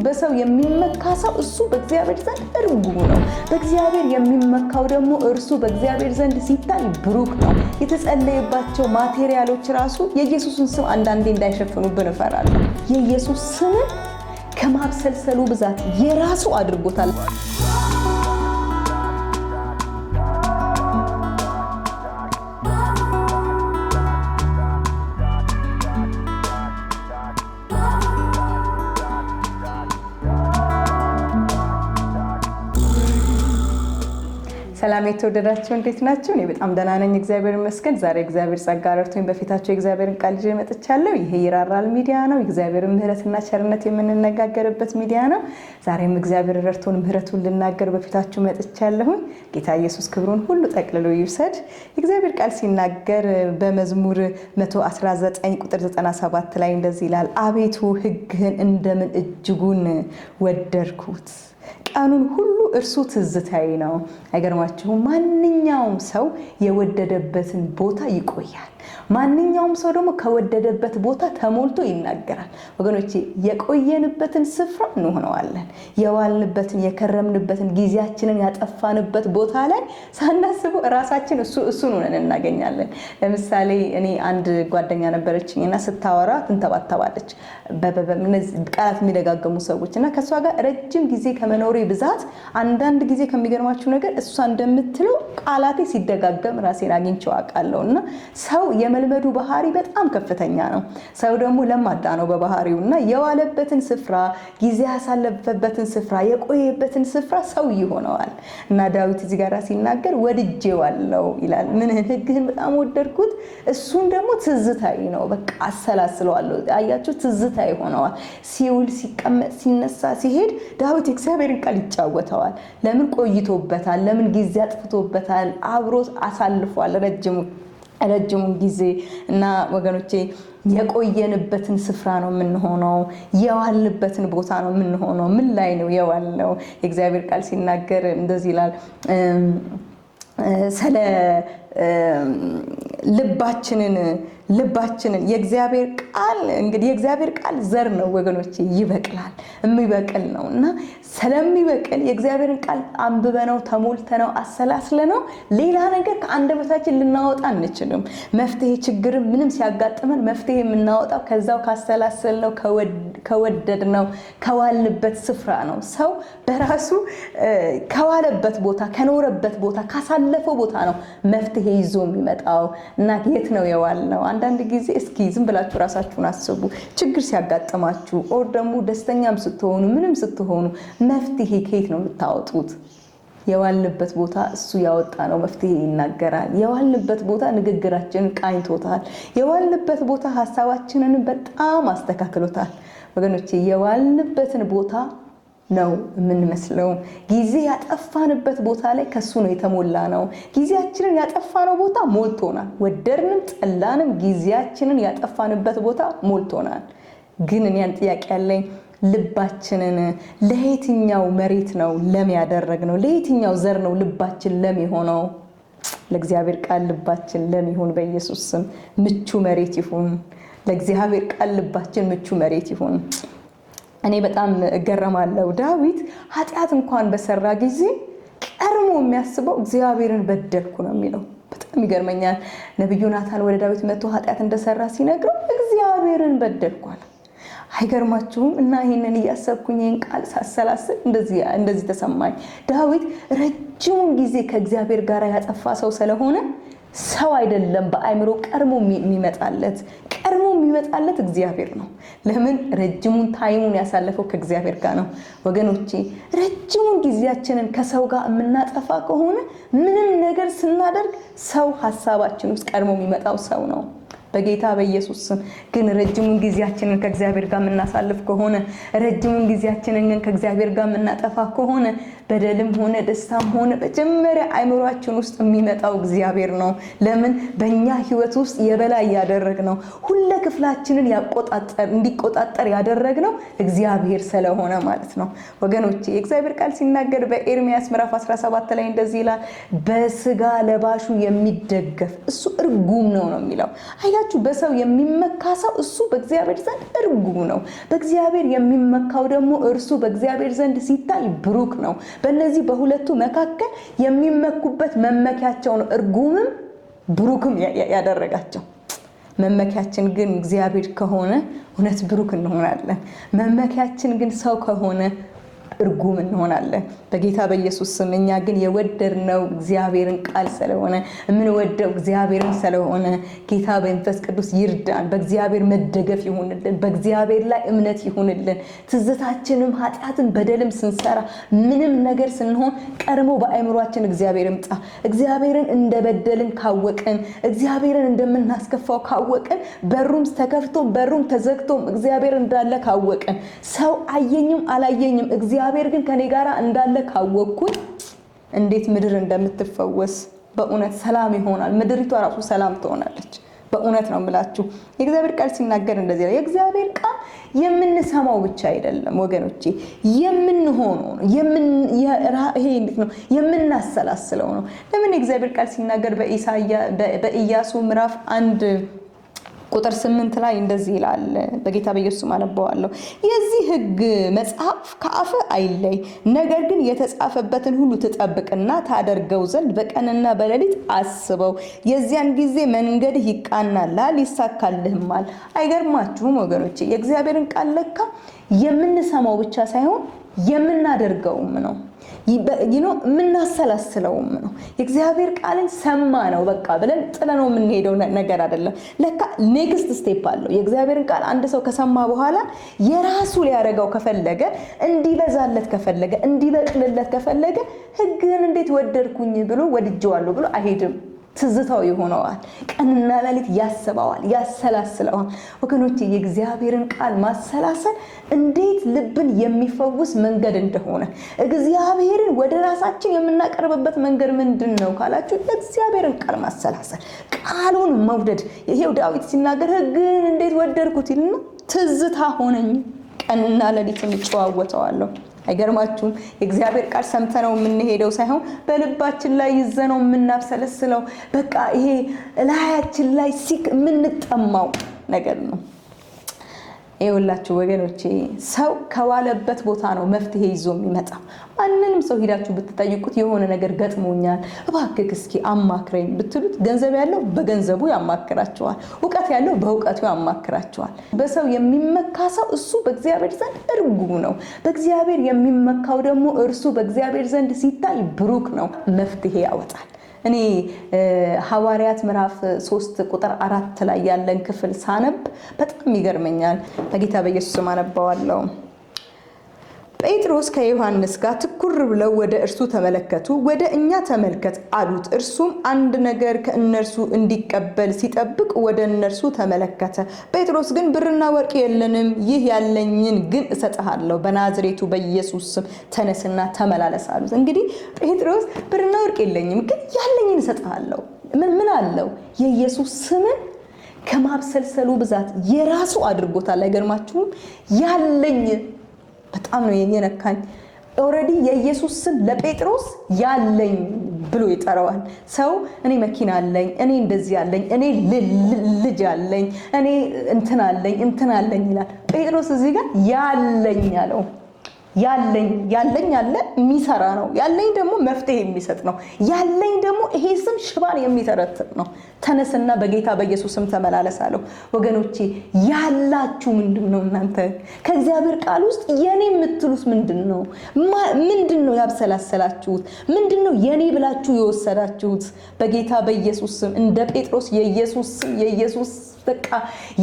በሰው የሚመካ ሰው እሱ በእግዚአብሔር ዘንድ እርጉም ነው። በእግዚአብሔር የሚመካው ደግሞ እርሱ በእግዚአብሔር ዘንድ ሲታይ ብሩክ ነው። የተጸለየባቸው ማቴሪያሎች ራሱ የኢየሱስን ስም አንዳንዴ እንዳይሸፍኑብን እፈራለሁ። የኢየሱስ ስምን ከማብሰልሰሉ ብዛት የራሱ አድርጎታል። ሰላም የተወደዳችሁ እንዴት ናችሁ? እኔ በጣም ደህና ነኝ፣ እግዚአብሔር ይመስገን። ዛሬ እግዚአብሔር ጸጋ ረድቶኝ በፊታችሁ የእግዚአብሔርን ቃል ይዤ መጥቻለሁ። ይሄ ይራራል ሚዲያ ነው። የእግዚአብሔርን ምህረትና ቸርነት የምንነጋገርበት ሚዲያ ነው። ዛሬም እግዚአብሔር ረድቶን ምህረቱን ልናገር በፊታችሁ መጥቻለሁ። ጌታ ኢየሱስ ክብሩን ሁሉ ጠቅልሎ ይውሰድ። የእግዚአብሔር ቃል ሲናገር በመዝሙር 119 ቁጥር 97 ላይ እንደዚህ ይላል፣ አቤቱ ሕግህን እንደምን እጅጉን ወደድኩት፣ ቀኑን ሁሉ እርሱ ትዝታዬ ነው። አይገርማችሁም? ማንኛውም ሰው የወደደበትን ቦታ ይቆያል። ማንኛውም ሰው ደግሞ ከወደደበት ቦታ ተሞልቶ ይናገራል። ወገኖቼ የቆየንበትን ስፍራ እንሆነዋለን። የዋልንበትን የከረምንበትን ጊዜያችንን ያጠፋንበት ቦታ ላይ ሳናስበው ራሳችን እሱን ሆነን እናገኛለን። ለምሳሌ እኔ አንድ ጓደኛ ነበረችኝና ስታወራ ትንተባተባለች። ቃላት የሚደጋገሙ ሰዎች እና ከሷ ጋር ረጅም ጊዜ ከመኖሬ ብዛት አንዳንድ ጊዜ ከሚገርማችሁ ነገር እሷ እንደምትለው ቃላቴ ሲደጋገም ራሴን አግኝቼው አውቃለሁ። እና ሰው የመልመዱ ባህሪ በጣም ከፍተኛ ነው። ሰው ደግሞ ለማዳ ነው በባህሪው እና የዋለበትን ስፍራ፣ ጊዜ ያሳለፈበትን ስፍራ፣ የቆየበትን ስፍራ ሰው ይሆነዋል። እና ዳዊት እዚህ ጋር ሲናገር ወድጄዋለሁ ይላል። ምን ሕግህን በጣም ወደድኩት፣ እሱን ደግሞ ትዝታዬ ነው። በቃ አሰላስለዋለሁ። አያችሁ፣ ትዝታ ይሆነዋል። ሲውል፣ ሲቀመጥ፣ ሲነሳ፣ ሲሄድ ዳዊት እግዚአብሔርን ቃል ይጫወተዋል። ለምን ቆይቶበታል፣ ለምን ጊዜ አጥፍቶበታል፣ አብሮት አሳልፏል ረጅሙን ጊዜ። እና ወገኖቼ የቆየንበትን ስፍራ ነው የምንሆነው። የዋልንበትን ቦታ ነው የምንሆነው። ምን ላይ ነው የዋልነው? የእግዚአብሔር ቃል ሲናገር እንደዚህ ይላል፣ ስለ ልባችንን የእግዚአብሔር ቃል እንግዲህ የእግዚአብሔር ቃል ዘር ነው ወገኖቼ፣ ይበቅላል፣ የሚበቅል ነው። እና ስለሚበቅል የእግዚአብሔርን ቃል አንብበነው ተሞልተነው አሰላስለነው ሌላ ነገር ከአንደበታችን ልናወጣ አንችልም። መፍትሄ ችግርም ምንም ሲያጋጥመን መፍትሄ የምናወጣው ከዛው ካሰላሰልነው ከወደድነው ከዋልንበት ስፍራ ነው። ሰው በራሱ ከዋለበት ቦታ፣ ከኖረበት ቦታ፣ ካሳለፈው ቦታ ነው መፍትሄ ይዞ የሚመጣው። እና የት ነው የዋልነው? አንዳንድ ጊዜ እስኪ ዝም ብላችሁ ራሳችሁን አስቡ። ችግር ሲያጋጥማችሁ ኦር ደግሞ ደስተኛም ስትሆኑ ምንም ስትሆኑ መፍትሄ ከየት ነው የምታወጡት? የዋልንበት ቦታ እሱ ያወጣ ነው መፍትሄ ይናገራል። የዋልንበት ቦታ ንግግራችንን ቃኝቶታል። የዋልንበት ቦታ ሐሳባችንን በጣም አስተካክሎታል። ወገኖቼ የዋልንበትን ቦታ ነው የምንመስለው። ጊዜ ያጠፋንበት ቦታ ላይ ከሱ ነው የተሞላ ነው። ጊዜያችንን ያጠፋነው ቦታ ሞልቶናል። ወደድንም ጠላንም ጊዜያችንን ያጠፋንበት ቦታ ሞልቶናል። ግን እኔን ጥያቄ ያለኝ ልባችንን ለየትኛው መሬት ነው ለም ያደረግነው? ለየትኛው ዘር ነው ልባችን ለም የሆነው? ለእግዚአብሔር ቃል ልባችን ለም ይሁን በኢየሱስ ስም። ምቹ መሬት ይሁን። ለእግዚአብሔር ቃል ልባችን ምቹ መሬት ይሁን። እኔ በጣም እገረማለሁ። ዳዊት ኃጢአት እንኳን በሰራ ጊዜ ቀድሞ የሚያስበው እግዚአብሔርን በደልኩ ነው የሚለው። በጣም ይገርመኛል። ነብዩ ናታን ወደ ዳዊት መጥቶ ኃጢአት እንደሰራ ሲነግረው እግዚአብሔርን በደልኳል። አይገርማችሁም? እና ይሄንን እያሰብኩኝ ይሄን ቃል ሳሰላስል እንደዚህ ተሰማኝ። ዳዊት ረጅሙን ጊዜ ከእግዚአብሔር ጋር ያጠፋ ሰው ስለሆነ ሰው አይደለም በአእምሮ ቀድሞ የሚመጣለት እግዚአብሔር ነው። ለምን? ረጅሙን ታይሙን ያሳለፈው ከእግዚአብሔር ጋር ነው። ወገኖቼ ረጅሙን ጊዜያችንን ከሰው ጋር የምናጠፋ ከሆነ ምንም ነገር ስናደርግ ሰው ሐሳባችን ውስጥ ቀድሞ የሚመጣው ሰው ነው። በጌታ በኢየሱስ ስም ግን ረጅሙን ጊዜያችንን ከእግዚአብሔር ጋር የምናሳልፍ ከሆነ፣ ረጅሙን ጊዜያችንን ግን ከእግዚአብሔር ጋር የምናጠፋ ከሆነ በደልም ሆነ ደስታም ሆነ መጀመሪያ አይምሮአችን ውስጥ የሚመጣው እግዚአብሔር ነው። ለምን? በእኛ ህይወት ውስጥ የበላይ ያደረግነው ሁሉ ክፍላችንን እንዲቆጣጠር ያደረግነው እግዚአብሔር ስለሆነ ማለት ነው። ወገኖቼ የእግዚአብሔር ቃል ሲናገር በኤርምያስ ምዕራፍ 17 ላይ እንደዚህ ይላል፣ በስጋ ለባሹ የሚደገፍ እሱ እርጉም ነው የሚለው። አያችሁ በሰው የሚመካ ሰው እሱ በእግዚአብሔር ዘንድ እርጉም ነው በእግዚአብሔር የሚመካው ደግሞ እርሱ በእግዚአብሔር ዘንድ ሲታይ ብሩክ ነው በእነዚህ በሁለቱ መካከል የሚመኩበት መመኪያቸው ነው እርጉምም ብሩክም ያደረጋቸው መመኪያችን ግን እግዚአብሔር ከሆነ እውነት ብሩክ እንሆናለን መመኪያችን ግን ሰው ከሆነ እርጉም እንሆናለን በጌታ በኢየሱስ ስም እኛ ግን የወደድነው እግዚአብሔርን ቃል ስለሆነ የምንወደው እግዚአብሔርን ስለሆነ ጌታ በመንፈስ ቅዱስ ይርዳን በእግዚአብሔር መደገፍ ይሁንልን በእግዚአብሔር ላይ እምነት ይሁንልን ትዝታችንም ኃጢአትን በደልም ስንሰራ ምንም ነገር ስንሆን ቀድሞ በአእምሮአችን እግዚአብሔር ይምጣ እግዚአብሔርን እንደበደልን ካወቅን እግዚአብሔርን እንደምናስከፋው ካወቅን በሩም ተከፍቶ በሩም ተዘግቶ እግዚአብሔር እንዳለ ካወቅን ሰው አየኝም አላየኝም እግዚአብሔር ግን ከኔ ጋር እንዳለ ካወቅኩኝ እንዴት ምድር እንደምትፈወስ በእውነት ሰላም ይሆናል ምድሪቷ ራሱ ሰላም ትሆናለች በእውነት ነው የምላችሁ የእግዚአብሔር ቃል ሲናገር እንደዚህ ነው የእግዚአብሔር ቃል የምንሰማው ብቻ አይደለም ወገኖቼ የምንሆነው ነው ይሄ እንዴት ነው የምናሰላስለው ነው ለምን የእግዚአብሔር ቃል ሲናገር በኢያሱ ምዕራፍ 1 ቁጥር 8 ላይ እንደዚህ ይላል በጌታ በኢየሱስ ማነበዋለሁ የዚህ ሕግ መጽሐፍ ከአፍ አይለይ ነገር ግን የተጻፈበትን ሁሉ ተጠብቅና ታደርገው ዘንድ በቀንና በሌሊት አስበው የዚያን ጊዜ መንገድህ ይቃናልሃል ይሳካልህማል አይገርማችሁም ወገኖቼ የእግዚአብሔርን ቃል ለካ የምንሰማው ብቻ ሳይሆን የምናደርገውም ነው የምናሰላስለውም ነው የእግዚአብሔር ቃልን ሰማ ነው በቃ ብለን ጥለነው የምንሄደው ነገር አይደለም ለካ ኔክስት ስቴፕ አለው የእግዚአብሔርን ቃል አንድ ሰው ከሰማ በኋላ የራሱ ሊያረጋው ከፈለገ እንዲበዛለት ከፈለገ እንዲበቅልለት ከፈለገ ሕግን እንዴት ወደድኩኝ ብሎ ወድጄዋለሁ ብሎ አይሄድም ትዝታው ይሆነዋል ቀንና ሌሊት ያስበዋል ያሰላስለዋል ወገኖቼ የእግዚአብሔርን ቃል ማሰላሰል እንዴት ልብን የሚፈውስ መንገድ እንደሆነ እግዚአብሔርን ወደ ራሳችን የምናቀርብበት መንገድ ምንድነው ካላችሁ የእግዚአብሔርን ቃል ማሰላሰል ቃሉን መውደድ ይሄው ዳዊት ሲናገር ሕግን እንዴት ወደድኩት ይልና ትዝታ ሆነኝ ቀንና ሌሊት እጨዋወተዋለሁ አይገርማችሁም የእግዚአብሔር ቃል ሰምተነው የምንሄደው ሳይሆን በልባችን ላይ ይዘነው የምናብሰለስለው በቃ ይሄ ላያችን ላይ ሲክ የምንጠማው ነገር ነው ይኸውላችሁ ወገኖቼ ሰው ከዋለበት ቦታ ነው መፍትሄ ይዞ የሚመጣው ማንንም ሰው ሄዳችሁ ብትጠይቁት የሆነ ነገር ገጥሞኛል እባክህ እስኪ አማክረኝ ብትሉት ገንዘብ ያለው በገንዘቡ ያማክራቸዋል ዕውቀት ያለው በዕውቀቱ ያማክራቸዋል በሰው የሚመካ ሰው እሱ በእግዚአብሔር ዘንድ እርጉም ነው በእግዚአብሔር የሚመካው ደግሞ እርሱ በእግዚአብሔር ዘንድ ሲታይ ብሩክ ነው መፍትሄ ያወጣል እኔ ሐዋርያት ምዕራፍ 3 ቁጥር 4 ላይ ያለን ክፍል ሳነብ በጣም ይገርመኛል በጌታ በኢየሱስ ማነባዋለሁ ጴጥሮስ ከዮሐንስ ጋር ትኩር ብለው ወደ እርሱ ተመለከቱ ወደ እኛ ተመልከት አሉት እርሱም አንድ ነገር ከእነርሱ እንዲቀበል ሲጠብቅ ወደ እነርሱ ተመለከተ ጴጥሮስ ግን ብርና ወርቅ የለንም ይህ ያለኝን ግን እሰጥሃለሁ በናዝሬቱ በኢየሱስ ስም ተነስና ተመላለስ አሉት እንግዲህ ጴጥሮስ ብርና ወርቅ የለኝም ግን ያለኝን እሰጥሃለሁ ምን አለው የኢየሱስ ስምን ከማብሰልሰሉ ብዛት የራሱ አድርጎታል አይገርማችሁም ያለኝ በጣም ነው የነካኝ ኦሬዲ የኢየሱስ ስም ለጴጥሮስ ያለኝ ብሎ ይጠራዋል ሰው እኔ መኪና አለኝ እኔ እንደዚህ አለኝ እኔ ልጅ አለኝ እኔ እንትን አለኝ ይላል ጴጥሮስ እዚህ ጋር ያለኝ አለው ያለኝ አለ የሚሰራ ነው ያለኝ ደግሞ መፍትሄ የሚሰጥ ነው ያለኝ ደግሞ ይሄ ስም ሽባን የሚተረትር ነው ተነስና በጌታ በኢየሱስ ስም ተመላለስ አለው ወገኖቼ ያላችሁ ምንድነው እናንተ ከእግዚአብሔር ቃል ውስጥ የኔ የምትሉስ ምንድነው ያብሰላሰላችሁት ምንድነው የኔ ብላችሁ የወሰዳችሁት በጌታ በኢየሱስ ስም እንደ ጴጥሮስ የኢየሱስ በቃ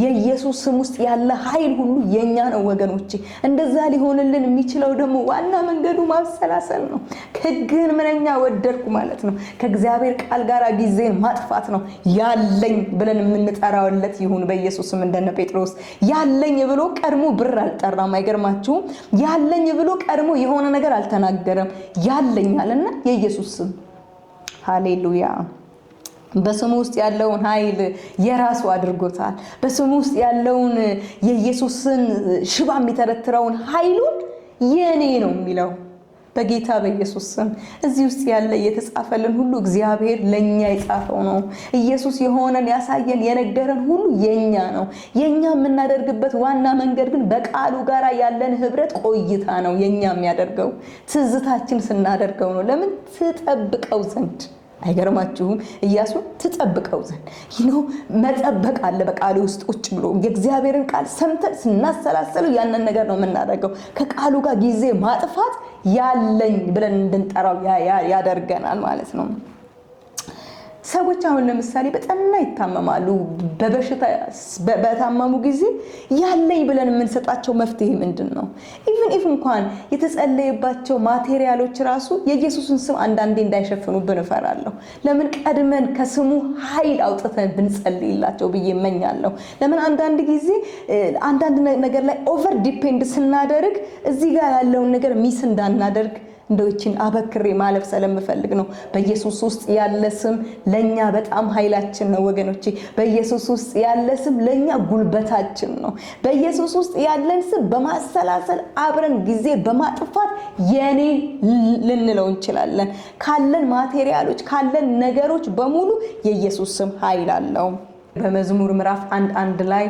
የኢየሱስ ስም ውስጥ ያለ ኃይል ሁሉ የኛ ነው ወገኖቼ እንደዛ ሊሆንልን የሚችለው ደግሞ ዋና መንገዱ ማብሰላሰል ነው ሕግን ምንኛ ወደድኩ ማለት ነው ከእግዚአብሔር ቃል ጋር ጊዜን ማጥፋት ነው ያለኝ ብለን የምንጠራውለት ይሁን በኢየሱስ ስም እንደነ ጴጥሮስ ያለኝ ብሎ ቀድሞ ብር አልጠራም አይገርማችሁም ያለኝ ብሎ ቀድሞ የሆነ ነገር አልተናገረም ያለኛልና የኢየሱስ ስም ሃሌሉያ በስሙ ውስጥ ያለውን ኃይል የራሱ አድርጎታል በስሙ ውስጥ ያለውን የኢየሱስን ሽባ የሚተረትረውን ኃይሉን የኔ ነው የሚለው በጌታ በኢየሱስ ስም እዚህ ውስጥ ያለ የተጻፈልን ሁሉ እግዚአብሔር ለኛ የጻፈው ነው። ኢየሱስ የሆነን ያሳየን የነገረን ሁሉ የኛ ነው። የኛ የምናደርግበት ዋና መንገድ ግን በቃሉ ጋር ያለን ህብረት ቆይታ ነው የኛ የሚያደርገው። ትዝታችን ስናደርገው ነው። ለምን ትጠብቀው ዘንድ አይገርማችሁም? ኢያሱ ትጠብቀው ዘንድ መጠበቅ አለ። በቃሉ ውስጥ ቁጭ ብሎ የእግዚአብሔርን ቃል ሰምተን ስናሰላስለው ያንን ነገር ነው የምናደርገው። ከቃሉ ጋር ጊዜ ማጥፋት ያለኝ ብለን እንድንጠራው ያደርገናል ማለት ነው። ሰዎች አሁን ለምሳሌ በጠና ይታመማሉ። በበሽታ በታመሙ ጊዜ ያለኝ ብለን የምንሰጣቸው መፍትሄ ምንድነው? ኢቭን እንኳን የተጸለየባቸው ማቴሪያሎች ራሱ የኢየሱስን ስም አንዳንዴ እንዳይሸፍኑብን እፈራለሁ። ለምን ቀድመን ከስሙ ኃይል አውጥተን ብንጸልይላቸው ብዬ እመኛለሁ። ለምን አንዳንድ ጊዜ አንዳንድ ነገር ላይ ኦቨር ዲፔንድ ስናደርግ እዚህ ጋር ያለውን ነገር ሚስ እንዳናደርግ እንደውችን አበክሬ ማለፍ ስለምፈልግ ነው። በኢየሱስ ውስጥ ያለ ስም ለኛ በጣም ኃይላችን ነው ወገኖቼ። በኢየሱስ ውስጥ ያለ ስም ለኛ ጉልበታችን ነው። በኢየሱስ ውስጥ ያለን ስም በማሰላሰል አብረን ጊዜ በማጥፋት የኔ ልንለው እንችላለን። ካለን ማቴሪያሎች ካለን ነገሮች በሙሉ የኢየሱስ ስም ኃይል አለው። በመዝሙር ምዕራፍ 1:1 ላይ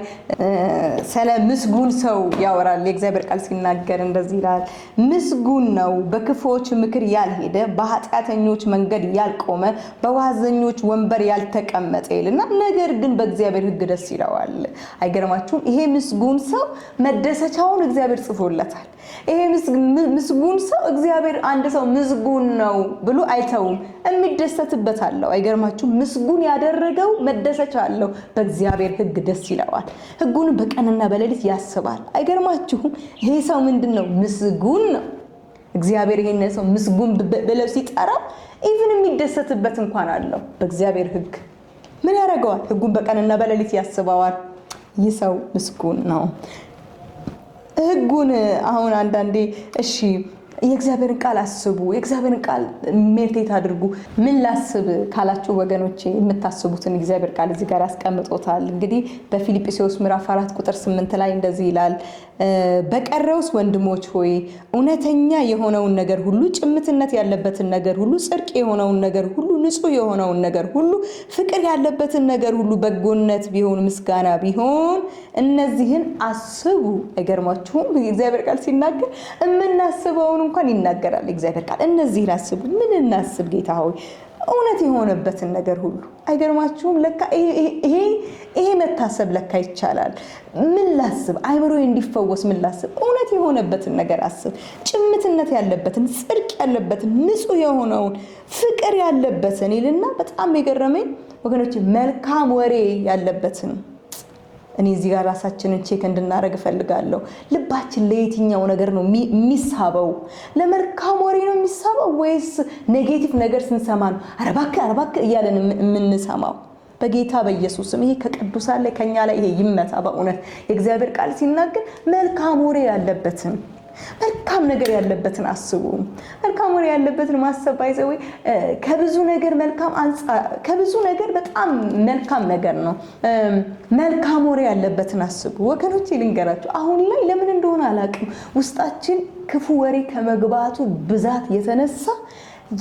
ስለ ምስጉን ሰው ያወራል። የእግዚአብሔር ቃል ሲናገር እንደዚህ ይላል፣ ምስጉን ነው በክፉዎች ምክር ያልሄደ፣ በኃጢአተኞች መንገድ ያልቆመ፣ በዋዘኞች ወንበር ያልተቀመጠ ይልና ነገር ግን በእግዚአብሔር ሕግ ደስ ይለዋል። አይገርማችሁም? ይሄ ምስጉን ሰው መደሰቻውን እግዚአብሔር ጽፎለታል። ይሄ ምስጉን ሰው እግዚአብሔር አንድ ሰው ምስጉን ነው ብሎ አይተውም፣ የሚደሰትበት አለው። አይገርማችሁም? ምስጉን ያደረገው መደሰቻ አለው። በእግዚአብሔር ሕግ ደስ ይለዋል። ሕጉን በቀንና በሌሊት ያስባል። አይገርማችሁም? ይሄ ሰው ምንድነው? ምስጉን ነው። እግዚአብሔር ይሄን ሰው ምስጉን ብለው ሲጠራ ኢቭን የሚደሰትበት እንኳን አለው። በእግዚአብሔር ሕግ ምን ያደርገዋል? ሕጉን በቀንና በሌሊት ያስባዋል። ይህ ሰው ምስጉን ነው። ሕጉን አሁን አንዳንዴ እሺ የእግዚአብሔርን ቃል አስቡ፣ የእግዚአብሔርን ቃል ሜዲቴት አድርጉ። ምን ላስብ ካላችሁ ወገኖቼ የምታስቡትን እግዚአብሔር ቃል እዚህ ጋር ያስቀምጦታል። እንግዲህ በፊልጵስዩስ ምዕራፍ 4:8 ላይ እንደዚህ ይላል፣ በቀረውስ ወንድሞች ሆይ እውነተኛ የሆነውን ነገር ሁሉ፣ ጭምትነት ያለበትን ነገር ሁሉ፣ ጽድቅ የሆነውን ነገር ሁሉ፣ ንጹህ የሆነውን ነገር ሁሉ፣ ፍቅር ያለበትን ነገር ሁሉ፣ በጎነት ቢሆን ምስጋና ቢሆን እነዚህን አስቡ። አይገርማችሁም? እግዚአብሔር ቃል ሲናገር የምናስበውን እንኳን ይናገራል እግዚአብሔር ቃል። እነዚህን አስቡ። ምን እናስብ ጌታ ሆይ? እውነት የሆነበትን ነገር ሁሉ። አይገርማችሁም? ለካ ይሄ መታሰብ ለካ ይቻላል። ምን ላስብ? አይምሮዬ እንዲፈወስ ምን ላስብ? እውነት የሆነበትን ነገር አስብ። ጭምትነት ያለበትን፣ ጽድቅ ያለበትን፣ ንጹህ የሆነውን፣ ፍቅር ያለበትን ይልና በጣም የገረመኝ ወገኖች መልካም ወሬ ያለበትን። እኔ እዚህ ጋር ራሳችንን ቼክ እንድናደርግ እፈልጋለሁ። ልባችን ለየትኛው ነገር ነው የሚሳበው? ለመልካም ወሬ ነው የሚሳበው ወይስ ኔጌቲቭ ነገር ስንሰማ ነው አረባክ እያለን የምንሰማው? በጌታ በኢየሱስ ስም ይሄ ከቅዱሳን ላይ ከኛ ላይ ይሄ ይመታ። በእውነት የእግዚአብሔር ቃል ሲናገር መልካም ወሬ ያለበትን፣ መልካም ነገር ያለበትን አስቡ። መልካም ወሬ ያለበትን ማሰብ ባይዘው ከብዙ ነገር መልካም ከብዙ ነገር በጣም መልካም ነገር ነው። መልካም ወሬ ያለበትን አስቡ ወገኖቼ። ልንገራችሁ አሁን ላይ ለምን እንደሆነ አላውቅም፣ ውስጣችን ክፉ ወሬ ከመግባቱ ብዛት የተነሳ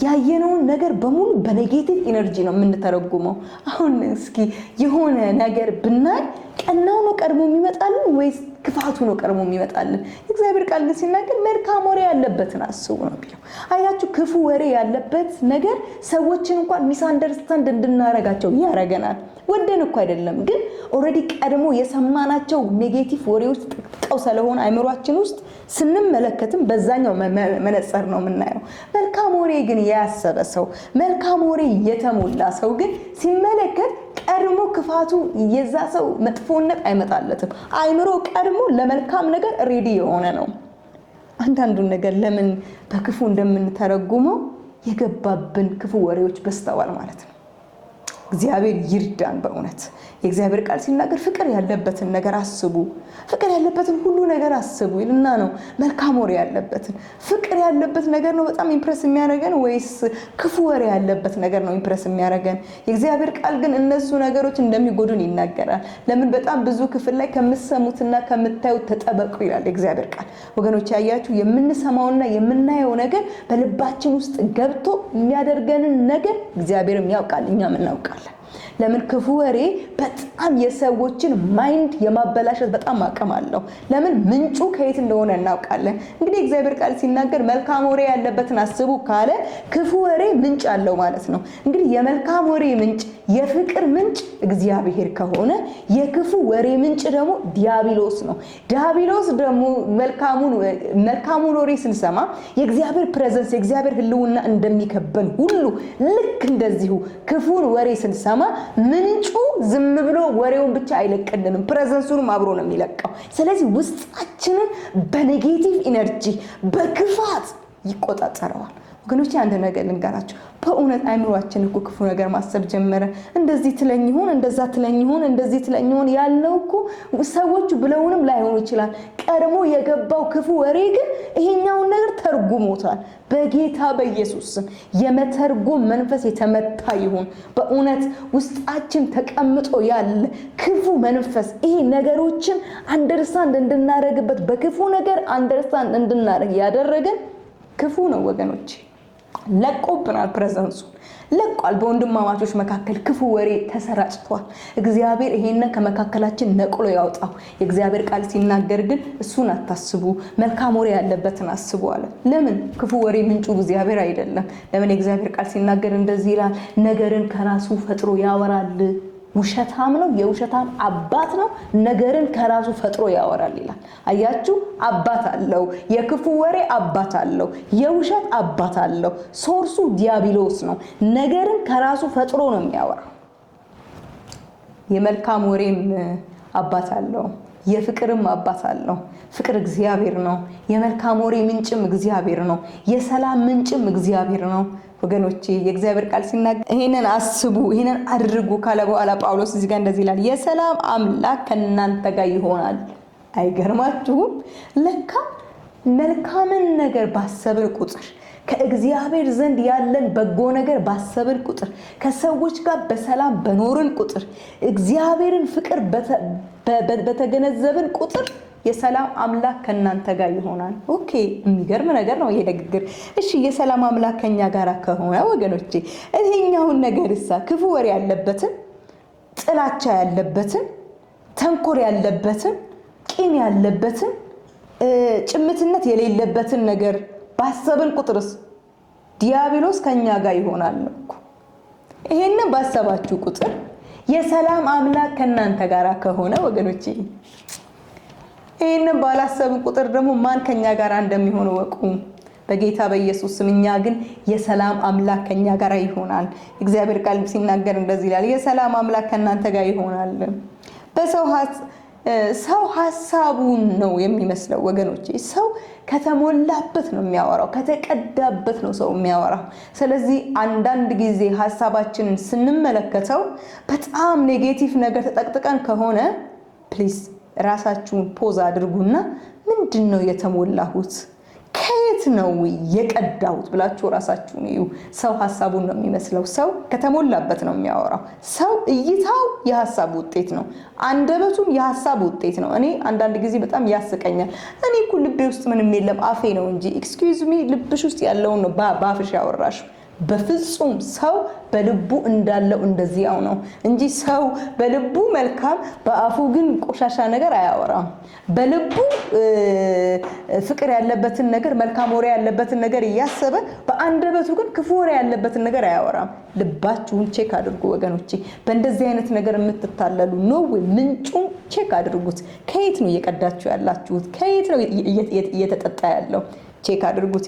ያየነውን ነገር በሙሉ በኔጌቲቭ ኢነርጂ ነው የምንተረጉመው። አሁን እስኪ የሆነ ነገር ብናይ ቀናው ነው ቀድሞ የሚመጣልን ወይስ ክፋቱ ነው ቀድሞ የሚመጣልን? እግዚአብሔር ቃል ሲናገር መልካም ወሬ ያለበትን አስቡ ነው የሚለው። አያችሁ፣ ክፉ ወሬ ያለበት ነገር ሰዎችን እንኳን ሚስ አንደርስታንድ እንድናረጋቸው ያረገናል። ወደን እኮ አይደለም፣ ግን ኦሬዲ ቀድሞ የሰማናቸው ኔጌቲቭ ወሬዎች ጥቅጥቀው ስለሆነ አይምሯችን ውስጥ ስንመለከትም በዛኛው መነጽር ነው የምናየው። መልካም ወሬ ግን ያሰበ ሰው፣ መልካም ወሬ የተሞላ ሰው ግን ሲመለከት ቀድሞ ክፋቱ የዛ ሰው መጥፎነት አይመጣለትም። አይምሮ ቀድሞ ለመልካም ነገር ሬዲ የሆነ ነው። አንዳንዱን ነገር ለምን በክፉ እንደምንተረጉመው የገባብን ክፉ ወሬዎች በስተዋል ማለት ነው። እግዚአብሔር ይርዳን። በእውነት የእግዚአብሔር ቃል ሲናገር ፍቅር ያለበትን ነገር አስቡ፣ ፍቅር ያለበትን ሁሉ ነገር አስቡ ይልና ነው። መልካም ወሬ ያለበትን ፍቅር ያለበት ነገር ነው በጣም ኢምፕረስ የሚያደርገን ወይስ ክፉ ወሬ ያለበት ነገር ነው ኢምፕረስ የሚያደርገን? የእግዚአብሔር ቃል ግን እነሱ ነገሮች እንደሚጎዱን ይናገራል። ለምን? በጣም ብዙ ክፍል ላይ ከምትሰሙትና ከምታዩት ተጠበቁ ይላል የእግዚአብሔር ቃል። ወገኖች ያያችሁ የምንሰማውና የምናየው ነገር በልባችን ውስጥ ገብቶ የሚያደርገንን ነገር እግዚአብሔርም ያውቃል፣ እኛም እናውቃለን። ለምን? ክፉ ወሬ በጣም የሰዎችን ማይንድ የማበላሸት በጣም አቅም አለው። ለምን? ምንጩ ከየት እንደሆነ እናውቃለን። እንግዲህ እግዚአብሔር ቃል ሲናገር መልካም ወሬ ያለበትን አስቡ ካለ ክፉ ወሬ ምንጭ አለው ማለት ነው። እንግዲህ የመልካም ወሬ ምንጭ የፍቅር ምንጭ እግዚአብሔር ከሆነ የክፉ ወሬ ምንጭ ደግሞ ዲያብሎስ ነው። ዲያብሎስ ደግሞ መልካሙን ወሬ ስንሰማ የእግዚአብሔር ፕሬዘንስ የእግዚአብሔር ሕልውና እንደሚከበን ሁሉ ልክ እንደዚሁ ክፉን ወሬ ስንሰማ ምንጩ ዝም ብሎ ወሬውን ብቻ አይለቅልንም፣ ፕሬዘንሱንም አብሮ ነው የሚለቀው። ስለዚህ ውስጣችንን በኔጌቲቭ ኢነርጂ በክፋት ይቆጣጠረዋል። ወገኖቼ አንድ ነገር ልንገራችሁ፣ በእውነት አይምሮአችን እኮ ክፉ ነገር ማሰብ ጀመረ። እንደዚህ ትለኝ ይሆን፣ እንደዛ ትለኝ ይሆን፣ እንደዚህ ትለኝ ይሆን ያልነው እኮ ሰዎች ብለውንም ላይሆን ይችላል። ቀድሞ የገባው ክፉ ወሬ ግን ይሄኛውን ነገር ተርጉሞታል። በጌታ በኢየሱስ ስም የመተርጎም መንፈስ የተመታ ይሁን። በእውነት ውስጣችን ተቀምጦ ያለ ክፉ መንፈስ ይሄ ነገሮችን አንደርስታንድ እንድናደርግበት በክፉ ነገር አንደርስታንድ እንድናደርግ ያደረገን ክፉ ነው ወገኖቼ። ለቆብናል፣ ፕሬዘንሱ ለቋል። በወንድማማቾች መካከል ክፉ ወሬ ተሰራጭቷል። እግዚአብሔር ይሄንን ከመካከላችን ነቅሎ ያውጣው። የእግዚአብሔር ቃል ሲናገር ግን እሱን አታስቡ፣ መልካም ወሬ ያለበትን አስቡ አለ። ለምን? ክፉ ወሬ ምንጩ እግዚአብሔር አይደለም። ለምን? የእግዚአብሔር ቃል ሲናገር እንደዚህ ይላል፣ ነገርን ከራሱ ፈጥሮ ያወራል። ውሸታም ነው፣ የውሸታም አባት ነው፣ ነገርን ከራሱ ፈጥሮ ያወራል ይላል። አያችሁ፣ አባት አለው። የክፉ ወሬ አባት አለው፣ የውሸት አባት አለው። ሶርሱ ዲያብሎስ ነው። ነገርን ከራሱ ፈጥሮ ነው የሚያወራው። የመልካም ወሬም አባት አለው፣ የፍቅርም አባት አለው። ፍቅር እግዚአብሔር ነው። የመልካም ወሬ ምንጭም እግዚአብሔር ነው። የሰላም ምንጭም እግዚአብሔር ነው። ወገኖቼ የእግዚአብሔር ቃል ሲናገር ይሄንን አስቡ፣ ይሄንን አድርጉ ካለ በኋላ ጳውሎስ እዚህ ጋር እንደዚህ ይላል፣ የሰላም አምላክ ከእናንተ ጋር ይሆናል። አይገርማችሁም? ለካ መልካምን ነገር ባሰብን ቁጥር፣ ከእግዚአብሔር ዘንድ ያለን በጎ ነገር ባሰብን ቁጥር፣ ከሰዎች ጋር በሰላም በኖርን ቁጥር፣ እግዚአብሔርን ፍቅር በተገነዘብን ቁጥር የሰላም አምላክ ከእናንተ ጋር ይሆናል። ኦኬ፣ የሚገርም ነገር ነው ይሄ ንግግር። እሺ የሰላም አምላክ ከኛ ጋር ከሆነ ወገኖቼ ይሄኛውን ነገርሳ ክፉ ወሬ ያለበትን፣ ጥላቻ ያለበትን፣ ተንኮር ያለበትን፣ ቂም ያለበትን፣ ጭምትነት የሌለበትን ነገር ባሰብን ቁጥርስ ዲያብሎስ ከኛ ጋር ይሆናል እኮ። ይሄንን ባሰባችሁ ቁጥር የሰላም አምላክ ከእናንተ ጋር ከሆነ ወገኖቼ ይሄንን ባላሰብን ቁጥር ደግሞ ማን ከኛ ጋር እንደሚሆን ወቁ በጌታ በኢየሱስ ስም። እኛ ግን የሰላም አምላክ ከኛ ጋር ይሆናል። እግዚአብሔር ቃል ሲናገር እንደዚህ ይላል፣ የሰላም አምላክ ከእናንተ ጋር ይሆናል። ሰው ሐሳቡን ነው የሚመስለው ወገኖቼ። ሰው ከተሞላበት ነው የሚያወራው፣ ከተቀዳበት ነው ሰው የሚያወራው። ስለዚህ አንዳንድ ጊዜ ሐሳባችንን ስንመለከተው በጣም ኔጌቲቭ ነገር ተጠቅጥቀን ከሆነ ፕሊዝ ራሳችሁን ፖዝ አድርጉና ምንድነው የተሞላሁት፣ ከየት ነው የቀዳሁት ብላችሁ ራሳችሁን እዩ። ሰው ሐሳቡን ነው የሚመስለው። ሰው ከተሞላበት ነው የሚያወራው። ሰው እይታው የሐሳብ ውጤት ነው፣ አንደበቱም የሐሳብ ውጤት ነው። እኔ አንዳንድ ጊዜ በጣም ያስቀኛል። እኔ እኮ ልቤ ውስጥ ምንም የለም አፌ ነው እንጂ። ኤክስኪውዝ ሚ፣ ልብሽ ውስጥ ያለውን ነው በአፍሽ ያወራሽ። በፍጹም ሰው በልቡ እንዳለው እንደዚያው ነው እንጂ ሰው በልቡ መልካም በአፉ ግን ቆሻሻ ነገር አያወራም። በልቡ ፍቅር ያለበትን ነገር፣ መልካም ወሬ ያለበትን ነገር እያሰበ በአንደበቱ ግን ክፉ ወሬ ያለበትን ነገር አያወራም። ልባችሁን ቼክ አድርጉ ወገኖቼ። በእንደዚህ አይነት ነገር የምትታለሉ ነው ወይ? ምንጩን ቼክ አድርጉት። ከየት ነው እየቀዳችሁ ያላችሁት? ከየት ነው እየተጠጣ ያለው? ቼክ አድርጉት።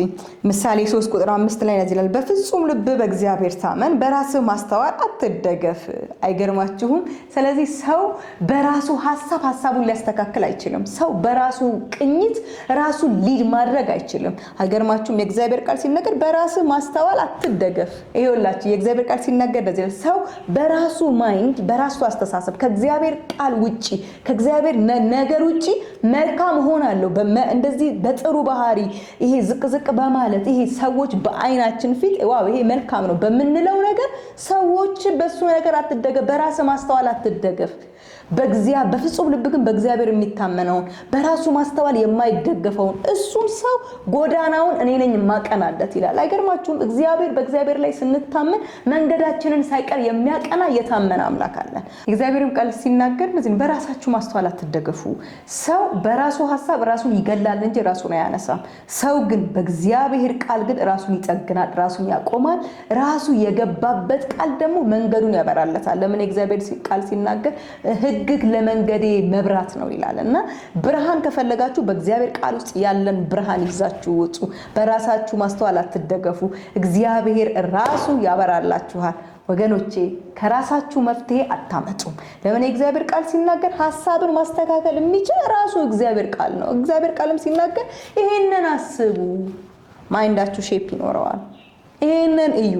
ምሳሌ 3 ቁጥር 5 ላይ ያዝላል በፍጹም ልብ በእግዚአብሔር ታመን በራስህ ማስተዋል አትደገፍ። አይገርማችሁም? ስለዚህ ሰው በራሱ ሐሳቡን ሊያስተካክል አይችልም። ሰው በራሱ ቅኝት ራሱን ሊድ ማድረግ አይችልም። አይገርማችሁም? የእግዚአብሔር ቃል ሲናገር በራስህ ማስተዋል አትደገፍ። ይኸውላችሁ የእግዚአብሔር ቃል ሲናገር እንደዚህ ሰው በራሱ ማይንድ በራሱ አስተሳሰብ ከእግዚአብሔር ቃል ውጪ ከእግዚአብሔር ነገር ውጪ መልካም ሆናለሁ እንደዚህ በጥሩ ባህሪ ይሄ ዝቅ በማለት ይሄ ሰዎች በአይናችን ፊት ዋው ይሄ መልካም ነው በመንለው ነገር ሰዎች በሱ ነገር አትደገፍ። በራስ ማስተዋል አትደገፍ። በፍጹም ልብ ግን በእግዚአብሔር የሚታመነውን በራሱ ማስተዋል የማይደገፈውን እሱም ሰው ጎዳናውን እኔ ነኝ ማቀናለት ይላል። አይገርማችሁም? በእግዚአብሔር ላይ ስንታመን መንገዳችንን ሳይቀር የሚያቀና የታመነ አምላክ አለን። እግዚአብሔርም ቃል ሲናገር በራሳችሁ ማስተዋል አትደገፉ። ሰው በራሱ ሐሳብ ራሱን ይገላል እንጂ ራሱን አያነሳም። ሰው ግን በእግዚአብሔር ቃል ግን ራሱን ይጠግናል፣ ራሱን ያቆማል። ራሱ የገባበት ቃል ደግሞ መንገዱን ያበራለታል። ለምን የእግዚአብሔር ቃል ሲናገር ሕግ ለመንገዴ መብራት ነው ይላልና ብርሃን ከፈለጋችሁ በእግዚአብሔር ቃል ውስጥ ያለን ብርሃን ይዛችሁ ውጡ። በራሳችሁ ማስተዋል አትደገፉ፣ እግዚአብሔር ራሱ ያበራላችኋል። ወገኖቼ ከራሳችሁ መፍትሄ አታመጡም። ለምን የእግዚአብሔር ቃል ሲናገር ሐሳብን ማስተካከል የሚችል ራሱ እግዚአብሔር ቃል ነው። እግዚአብሔር ቃልም ሲናገር ይሄንን አስቡ፣ ማይንዳችሁ ሼፕ ይኖረዋል። ይሄንን እዩ፣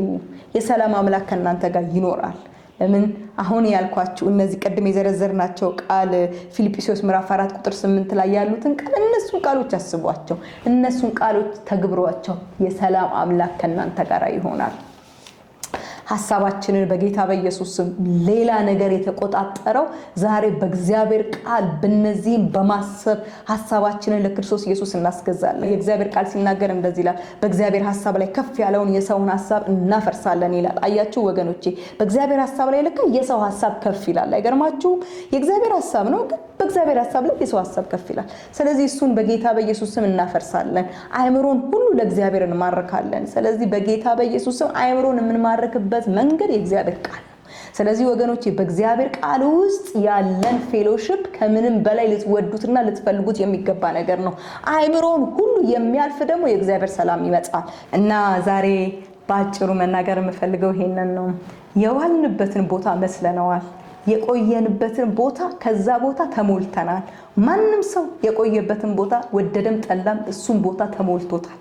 የሰላም አምላክ ከእናንተ ጋር ይኖራል። ለምን አሁን ያልኳችሁ እነዚህ ቀድም የዘረዘርናቸው ቃል ፊልጵስዩስ ምዕራፍ 4 ቁጥር 8 ላይ ያሉትን ቃል እነሱን ቃሎች አስቧቸው፣ እነሱን ቃሎች ተግብሯቸው። የሰላም አምላክ ከእናንተ ጋር ይሆናል። ሐሳባችንን በጌታ በኢየሱስ ስም ሌላ ነገር የተቆጣጠረው ዛሬ በእግዚአብሔር ቃል በእነዚህም በማሰብ ሐሳባችንን ለክርስቶስ ኢየሱስ እናስገዛለን። የእግዚአብሔር ቃል ሲናገር እንደዚህ ይላል፣ በእግዚአብሔር ሐሳብ ላይ ከፍ ያለውን የሰውን ሐሳብ እናፈርሳለን ይላል። አያችሁ ወገኖቼ፣ በእግዚአብሔር ሐሳብ ላይ ለካ የሰው ሐሳብ ከፍ ይላል። አይገርማችሁም? የእግዚአብሔር ሐሳብ ነው ግን በእግዚአብሔር ሐሳብ ላይ የሰው ሐሳብ ከፍ ይላል። ስለዚህ እሱን በጌታ በኢየሱስ ስም እናፈርሳለን። አእምሮን ሁሉ ለእግዚአብሔር እንማርካለን። ስለዚህ በጌታ በኢየሱስ ስም አእምሮን የምንማርክበት መንገድ የእግዚአብሔር ቃል ነው። ስለዚህ ወገኖቼ በእግዚአብሔር ቃል ውስጥ ያለን ፌሎሺፕ ከምንም በላይ ልትወዱትና ልትፈልጉት የሚገባ ነገር ነው። አእምሮን ሁሉ የሚያልፍ ደግሞ የእግዚአብሔር ሰላም ይመጣል እና ዛሬ በአጭሩ መናገር የምፈልገው ይሄንን ነው። የዋልንበትን ቦታ መስለነዋል። የቆየንበትን ቦታ ከዛ ቦታ ተሞልተናል። ማንም ሰው የቆየበትን ቦታ ወደደም ጠላም እሱን ቦታ ተሞልቶታል።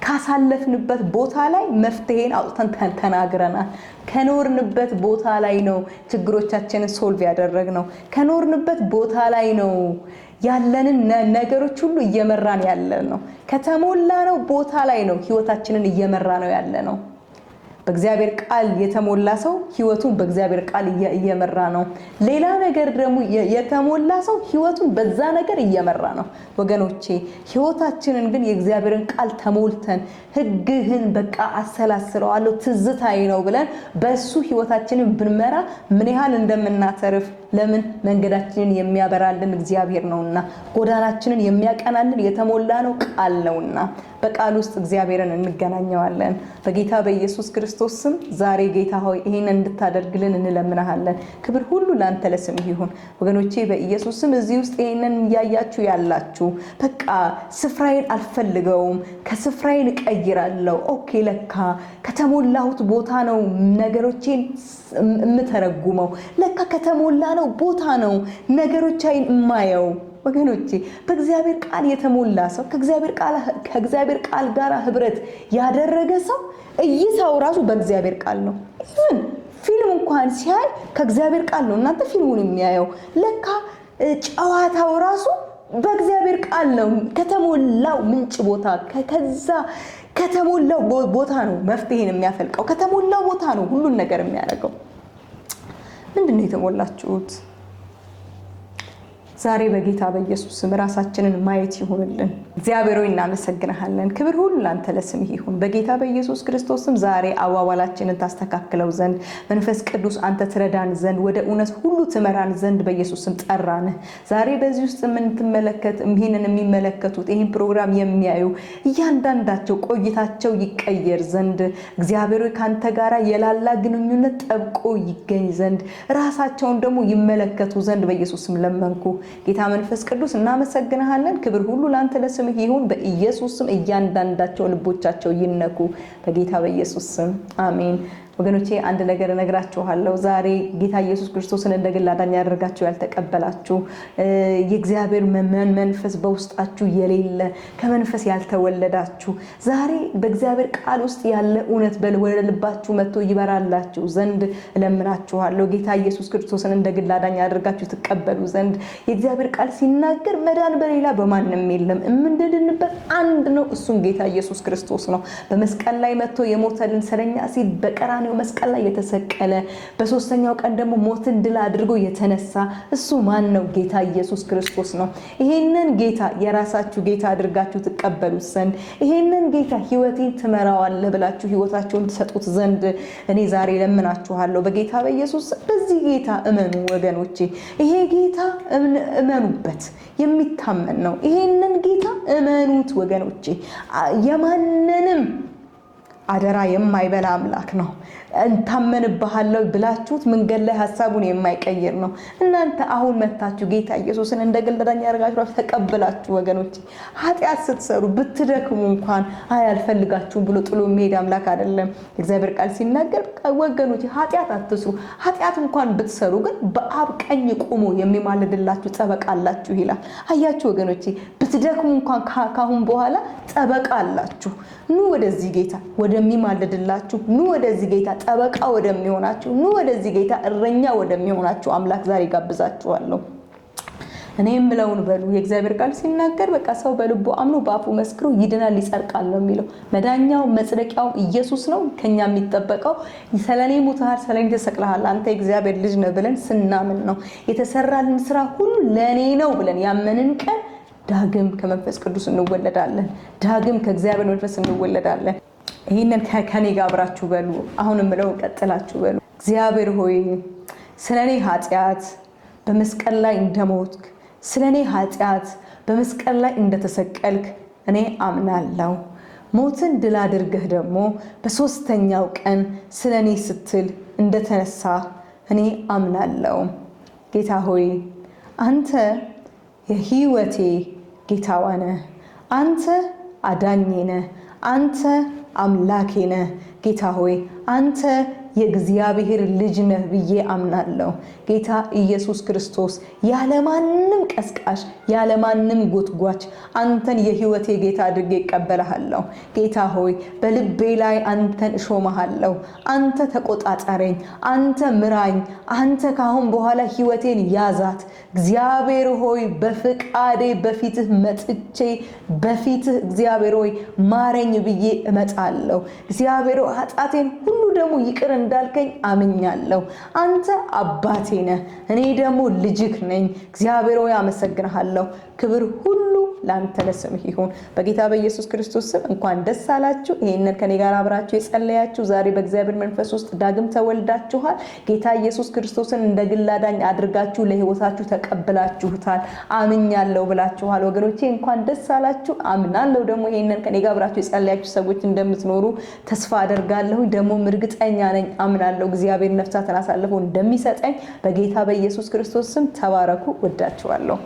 ካሳለፍንበት ቦታ ላይ መፍትሄን አውጥተን ተናግረናል። ከኖርንበት ቦታ ላይ ነው ችግሮቻችንን ሶልቭ ያደረግነው። ከኖርንበት ቦታ ላይ ነው ያለንን ነገሮች ሁሉ እየመራን ያለ ነው። ከተሞላነው ቦታ ላይ ነው ህይወታችንን እየመራ ነው ያለ ነው። በእግዚአብሔር ቃል የተሞላ ሰው ህይወቱን በእግዚአብሔር ቃል እየመራ ነው። ሌላ ነገር ደግሞ የተሞላ ሰው ህይወቱን በዛ ነገር እየመራ ነው። ወገኖቼ ህይወታችንን ግን የእግዚአብሔርን ቃል ተሞልተን ሕግህን በቃ አሰላስለዋለሁ ትዝታዬ ነው ብለን በሱ ህይወታችንን ብንመራ ምን ያህል እንደምናተርፍ ለምን መንገዳችንን የሚያበራልን እግዚአብሔር ነውና ጎዳናችንን የሚያቀናልን የተሞላ ነው ቃል ነውና በቃል ውስጥ እግዚአብሔርን እንገናኘዋለን። በጌታ በኢየሱስ ክርስቶስ ስም ዛሬ ጌታ ሆይ ይሄንን እንድታደርግልን እንለምናለን። ክብር ሁሉ ላንተ ለስምህ ይሁን። ወገኖቼ በኢየሱስ ስም እዚህ ውስጥ ይሄንን ያያችሁ ያላችሁ በቃ ስፍራዬን አልፈልገውም ከስፍራዬን እቀይራለሁ። ኦኬ ለካ ከተሞላሁት ቦታ ነው ነገሮቼን እምተረጉመው። ለካ ከተሞላ ነው ቦታ ነው ነገሮቼን እማየው። ወገኖቼ በእግዚአብሔር ቃል የተሞላ ሰው ከእግዚአብሔር ቃል ጋር ህብረት ያደረገ ሰው እይታው ራሱ በእግዚአብሔር ቃል ነው። ኢቭን ፊልም እንኳን ሲያይ ከእግዚአብሔር ቃል ነው እናንተ ፊልሙን የሚያየው። ለካ ጨዋታው ራሱ በእግዚአብሔር ቃል ነው። ከተሞላው ምንጭ ቦታ ከዛ ከተሞላው ቦታ ነው መፍትሄን የሚያፈልቀው። ከተሞላው ቦታ ነው ሁሉን ነገር የሚያደርገው። ምንድነው የተሞላችሁት? ዛሬ በጌታ በኢየሱስ ስም ራሳችንን ማየት ይሁንልን። እግዚአብሔር ሆይ እናመሰግንሃለን። ክብር ሁሉ ላንተ ለስምህ ይሁን። በጌታ በኢየሱስ ክርስቶስ ስም ዛሬ አዋዋላችንን ታስተካክለው ዘንድ መንፈስ ቅዱስ አንተ ትረዳን ዘንድ ወደ እውነት ሁሉ ትመራን ዘንድ በኢየሱስ ስም ጠራን። ዛሬ በዚህ ውስጥ ይህንን የሚመለከቱት ይህን ፕሮግራም የሚያዩ እያንዳንዳቸው ቆይታቸው ይቀየር ዘንድ እግዚአብሔር ሆይ ካንተ ጋር የላላ ግንኙነት ጠብቆ ይገኝ ዘንድ ራሳቸውን ደግሞ ይመለከቱ ዘንድ በኢየሱስ ስም ለመንኩ። ጌታ መንፈስ ቅዱስ እናመሰግንሃለን። ክብር ሁሉ ላንተ ለስምህ ይሁን። በኢየሱስ ስም እያንዳንዳቸው ልቦቻቸው ይነኩ በጌታ በኢየሱስ ስም አሜን። ወገኖቼ አንድ ነገር እነግራችኋለሁ። ዛሬ ጌታ ኢየሱስ ክርስቶስን እንደ ግል አዳኝ ያደርጋችሁ ያልተቀበላችሁ የእግዚአብሔር መንፈስ በውስጣችሁ የሌለ ከመንፈስ ያልተወለዳችሁ ዛሬ በእግዚአብሔር ቃል ውስጥ ያለ እውነት ወደ ልባችሁ መጥቶ ይበራላችሁ ዘንድ እለምናችኋለሁ። ጌታ ኢየሱስ ክርስቶስን እንደ ግል አዳኝ ያደርጋችሁ ተቀበሉ ዘንድ የእግዚአብሔር ቃል ሲናገር መዳን በሌላ በማንም የለም፣ የምንድንበት አንድ ነው፣ እሱም ጌታ ኢየሱስ ክርስቶስ ነው። በመስቀል ላይ መጥቶ የሞተልን ስለኛ ሲል በቀራንዮ መስቀል ላይ የተሰቀለ በሶስተኛው ቀን ደግሞ ሞትን ድል አድርጎ የተነሳ እሱ ማን ነው? ጌታ ኢየሱስ ክርስቶስ ነው። ይሄንን ጌታ የራሳችሁ ጌታ አድርጋችሁ ተቀበሉት ዘንድ ይሄንን ጌታ ህይወቴን ትመራዋለህ ብላችሁ ህይወታችሁን ተሰጡት ዘንድ እኔ ዛሬ ለምናችኋለሁ በጌታ በኢየሱስ። በዚህ ጌታ እመኑ ወገኖቼ። ይሄ ጌታ እመኑበት፣ የሚታመን ነው። ይሄንን ጌታ እመኑት ወገኖቼ። የማንንም አደራ የማይበላ አምላክ ነው። እንታመንብሃለሁ ብላችሁት መንገድ ላይ ሐሳቡን የማይቀይር ነው። እናንተ አሁን መታችሁ ጌታ ኢየሱስን እንደ ግል አዳኝ ያደርጋችሁ ተቀበላችሁ ወገኖቼ። ኃጢአት ስትሰሩ ብትደክሙ እንኳን አልፈልጋችሁም ብሎ ጥሎ የሚሄድ አምላክ አይደለም። እግዚአብሔር ቃል ሲናገር ወገኖቼ ኃጢአት አትስሩ፣ ኃጢአት እንኳን ብትሰሩ ግን በአብ ቀኝ ቆሞ የሚማልድላችሁ ጠበቃ አላችሁ ይላል። አያችሁ ወገኖቼ፣ ብትደክሙ እንኳን ካሁን በኋላ ጠበቃ አላችሁ። ኑ ወደዚህ ጌታ ወደሚማልድላችሁ፣ ኑ ወደዚህ ጌታ ጠበቃ ወደሚሆናችሁ፣ ኑ ወደዚህ ጌታ እረኛ ወደሚሆናችሁ አምላክ ዛሬ ጋብዛችኋለሁ። እኔ የምለውን በሉ። የእግዚአብሔር ቃል ሲናገር በቃ ሰው በልቡ አምኖ በአፉ መስክሮ ይድናል ይጸድቃል ነው የሚለው። መዳኛው መጽደቂያው ኢየሱስ ነው። ከኛ የሚጠበቀው ስለኔ ሞተሃል፣ ስለኔ ተሰቅለሃል፣ አንተ የእግዚአብሔር ልጅ ነህ ብለን ስናምን ነው። የተሰራልን ስራ ሁሉ ለኔ ነው ብለን ያመንን ቀን ዳግም ከመንፈስ ቅዱስ እንወለዳለን። ዳግም ከእግዚአብሔር መንፈስ እንወለዳለን። ይሄንን ከኔ ጋር አብራችሁ በሉ። አሁን ምለው ቀጥላችሁ በሉ። እግዚአብሔር ሆይ ስለኔ ኃጢአት በመስቀል ላይ እንደሞትክ፣ ስለኔ ኃጢአት በመስቀል ላይ እንደተሰቀልክ እኔ አምናለሁ። ሞትን ድል አድርገህ ደግሞ በሶስተኛው ቀን ስለኔ ስትል እንደተነሳ እኔ አምናለሁ። ጌታ ሆይ አንተ የህይወቴ ጌታዋ ነህ። አንተ አዳኜ ነህ። አንተ አምላኬ ነህ። ጌታ ሆይ አንተ የእግዚአብሔር ልጅ ነህ ብዬ አምናለሁ። ጌታ ኢየሱስ ክርስቶስ ያለማንም ቀስቃሽ ያለማንም ጎትጓች አንተን የህይወቴ ጌታ አድርጌ እቀበልሃለሁ። ጌታ ሆይ በልቤ ላይ አንተን እሾመሃለሁ። አንተ ተቆጣጣረኝ፣ አንተ ምራኝ፣ አንተ ካሁን በኋላ ህይወቴን ያዛት። እግዚአብሔር ሆይ በፍቃዴ በፊትህ መጥቼ በፊትህ እግዚአብሔር ሆይ ማረኝ ብዬ እመጣለሁ። እግዚአብሔር ሆይ ኃጢአቴን ሁሉ ደግሞ ይቅር እንዳልከኝ አምኛለሁ። አንተ አባቴ ነህ፣ እኔ ደግሞ ልጅህ ነኝ። እግዚአብሔር ሆይ አመሰግንሃለሁ። ክብር ሁሉ ላንተ ለስምህ ይሁን። በጌታ በኢየሱስ ክርስቶስ ስም እንኳን ደስ አላችሁ። ይሄንን ከኔ ጋር አብራችሁ የጸለያችሁ ዛሬ በእግዚአብሔር መንፈስ ውስጥ ዳግም ተወልዳችኋል። ጌታ ኢየሱስ ክርስቶስን እንደ ግል አዳኝ አድርጋችሁ ለህይወታችሁ ተቀብላችሁታል። አምኛለሁ ብላችኋል ወገኖቼ፣ እንኳን ደስ አላችሁ። አምናለሁ ደግሞ ይሄንን ከኔ ጋር አብራችሁ የጸለያችሁ ሰዎች እንደምትኖሩ ተስፋ አደርጋለሁ። ደግሞ እርግጠኛ ነኝ፣ አምናለሁ እግዚአብሔር ነፍሳትን አሳልፎ እንደሚሰጠኝ። በጌታ በኢየሱስ ክርስቶስ ስም ተባረኩ። ወዳችኋለሁ።